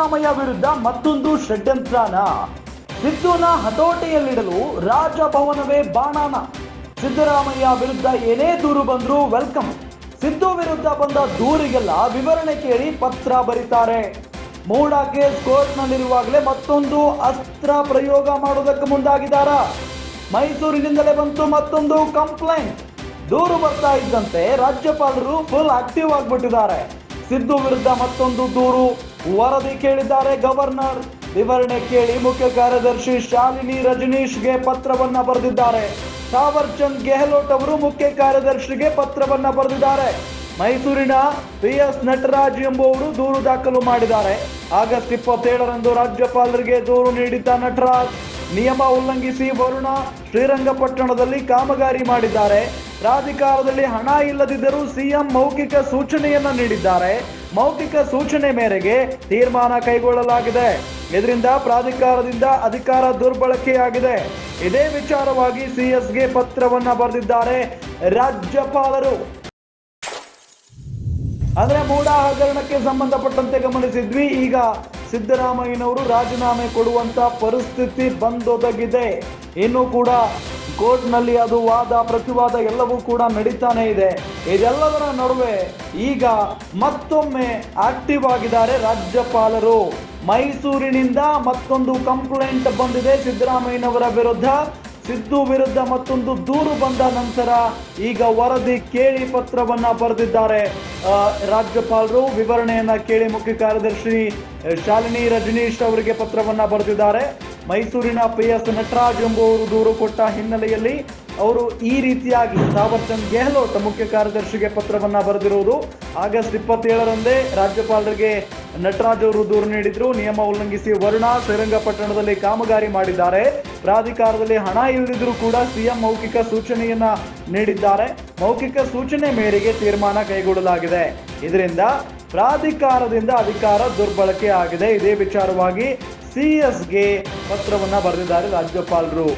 ಸಿದ್ದರಾಮಯ್ಯ ವಿರುದ್ಧ ಮತ್ತೊಂದು ಷಡ್ಯಂತ್ರನ. ಸಿದ್ದುನ ಹತೋಟಿಯಲ್ಲಿಡಲು ರಾಜಭವನವೇ ಬಾಣಾನ. ಸಿದ್ದರಾಮಯ್ಯ ವಿರುದ್ಧ ಏನೇ ದೂರು ಬಂದರೂ ವೆಲ್ಕಮ್. ಸಿದ್ದು ವಿರುದ್ಧ ಬಂದ ದೂರಿಗೆಲ್ಲ ವಿವರಣೆ ಕೇಳಿ ಪತ್ರ ಬರೀತಾರೆ. ಮೂಡ ಕೇಸ್ ಕೋರ್ಟ್ನಲ್ಲಿರುವಾಗಲೇ ಮತ್ತೊಂದು ಅಸ್ತ್ರ ಪ್ರಯೋಗ ಮಾಡೋದಕ್ಕೆ ಮುಂದಾಗಿದ್ದಾರ. ಮೈಸೂರಿನಿಂದಲೇ ಬಂತು ಮತ್ತೊಂದು ಕಂಪ್ಲೇಂಟ್. ದೂರು ಬರ್ತಾ ಇದ್ದಂತೆ ರಾಜ್ಯಪಾಲರು ಫುಲ್ ಆಕ್ಟಿವ್ ಆಗಿಬಿಟ್ಟಿದ್ದಾರೆ. ಸಿದ್ದು ವಿರುದ್ಧ ಮತ್ತೊಂದು ದೂರು, ವರದಿ ಕೇಳಿದ್ದಾರೆ ಗವರ್ನರ್. ವಿವರಣೆ ಕೇಳಿ ಮುಖ್ಯ ಕಾರ್ಯದರ್ಶಿ ಶಾಲಿನಿ ರಜನೀಶ್ಗೆ ಪತ್ರವನ್ನ ಬರೆದಿದ್ದಾರೆ. ತಾವರ್ ಚಂದ್ ಗೆಹ್ಲೋಟ್ ಅವರು ಮುಖ್ಯ ಕಾರ್ಯದರ್ಶಿಗೆ ಪತ್ರವನ್ನ ಬರೆದಿದ್ದಾರೆ. ಮೈಸೂರಿನ PS ನಟರಾಜ್ ಎಂಬುವರು ದೂರು ದಾಖಲು ಮಾಡಿದ್ದಾರೆ. ಆಗಸ್ಟ್ 27ರಂದು ರಾಜ್ಯಪಾಲರಿಗೆ ದೂರು ನೀಡಿದ್ದ ನಟರಾಜ್ ನಿಯಮ ಉಲ್ಲಂಘಿಸಿ ವರುಣ ಶ್ರೀರಂಗಪಟ್ಟಣದಲ್ಲಿ ಕಾಮಗಾರಿ ಮಾಡಿದ್ದಾರೆ. ಪ್ರಾಧಿಕಾರದಲ್ಲಿ ಹಣ ಇಲ್ಲದಿದ್ದರೂ ಸಿಎಂ ಮೌಖಿಕ ಸೂಚನೆಯನ್ನ ನೀಡಿದ್ದಾರೆ. ಮೌಖಿಕ ಸೂಚನೆ ಮೇರೆಗೆ ತೀರ್ಮಾನ ಕೈಗೊಳ್ಳಲಾಗಿದೆ. ಇದರಿಂದ ಪ್ರಾಧಿಕಾರದಿಂದ ಅಧಿಕಾರ ದುರ್ಬಳಕೆಯಾಗಿದೆ. ಇದೇ ವಿಚಾರವಾಗಿ CSಗೆ ಪತ್ರವನ್ನ ಬರೆದಿದ್ದಾರೆ ರಾಜ್ಯಪಾಲರು. ಅಂದ್ರೆ ಮೂಡ ಹಗರಣಕ್ಕೆ ಸಂಬಂಧಪಟ್ಟಂತೆ ಗಮನಿಸಿದ್ವಿ. ಈಗ ಸಿದ್ದರಾಮಯ್ಯನವರು ರಾಜೀನಾಮೆ ಕೊಡುವಂತ ಪರಿಸ್ಥಿತಿ ಬಂದೊದಗಿದೆ. ಇನ್ನು ಕೂಡ ಕೋರ್ಟ್ನಲ್ಲಿ ಅದು ವಾದ ಪ್ರತಿವಾದ ಎಲ್ಲವೂ ಕೂಡ ನಡೀತಾನೆ ಇದೆ. ಇದೆಲ್ಲದರ ನಡುವೆ ಈಗ ಮತ್ತೊಮ್ಮೆ ಆಕ್ಟಿವ್ ಆಗಿದ್ದಾರೆ ರಾಜ್ಯಪಾಲರು. ಮೈಸೂರಿನಿಂದ ಮತ್ತೊಂದು ಕಂಪ್ಲೇಂಟ್ ಬಂದಿದೆ ಸಿದ್ದರಾಮಯ್ಯನವರ ವಿರುದ್ಧ. ಸಿದ್ದು ವಿರುದ್ಧ ಮತ್ತೊಂದು ದೂರು ಬಂದ ನಂತರ ಈಗ ವರದಿ ಕೇಳಿ ಪತ್ರವನ್ನ ಬರೆದಿದ್ದಾರೆ ರಾಜ್ಯಪಾಲರು. ವಿವರಣೆಯನ್ನ ಕೇಳಿ ಮುಖ್ಯ ಕಾರ್ಯದರ್ಶಿ ಶಾಲಿನಿ ರಜನೀಶ್ ಅವರಿಗೆ ಪತ್ರವನ್ನ ಬರೆದಿದ್ದಾರೆ. ಮೈಸೂರಿನ PS ನಟರಾಜ್ ಎಂಬುವರು ದೂರು ಕೊಟ್ಟ ಹಿನ್ನೆಲೆಯಲ್ಲಿ ಅವರು ಈ ರೀತಿಯಾಗಿ ತಾವರ್ ಚಂದ್ ಗೆಹ್ಲೋಟ್ ಮುಖ್ಯ ಕಾರ್ಯದರ್ಶಿಗೆ ಪತ್ರವನ್ನ ಬರೆದಿರುವುದು. ಆಗಸ್ಟ್ 27ರಂದೇ ರಾಜ್ಯಪಾಲರಿಗೆ ನಟರಾಜ್ ಅವರು ದೂರು ನೀಡಿದ್ರು. ನಿಯಮ ಉಲ್ಲಂಘಿಸಿ ವರುಣ ಶ್ರೀರಂಗಪಟ್ಟಣದಲ್ಲಿ ಕಾಮಗಾರಿ ಮಾಡಿದ್ದಾರೆ. ಪ್ರಾಧಿಕಾರದಲ್ಲಿ ಹಣ ಇಲ್ಲದಿದ್ರೂ ಕೂಡ CM ಮೌಖಿಕ ಸೂಚನೆಯನ್ನ ನೀಡಿದ್ದಾರೆ. ಮೌಖಿಕ ಸೂಚನೆ ಮೇರೆಗೆ ತೀರ್ಮಾನ ಕೈಗೊಳ್ಳಲಾಗಿದೆ. ಇದರಿಂದ ಪ್ರಾಧಿಕಾರದಿಂದ ಅಧಿಕಾರ ದುರ್ಬಳಕೆ ಆಗಿದೆ. ಇದೇ ವಿಚಾರವಾಗಿ CSಗೆ ಪತ್ರವನ್ನ ಬರೆದಿದ್ದಾರೆ ರಾಜ್ಯಪಾಲರು.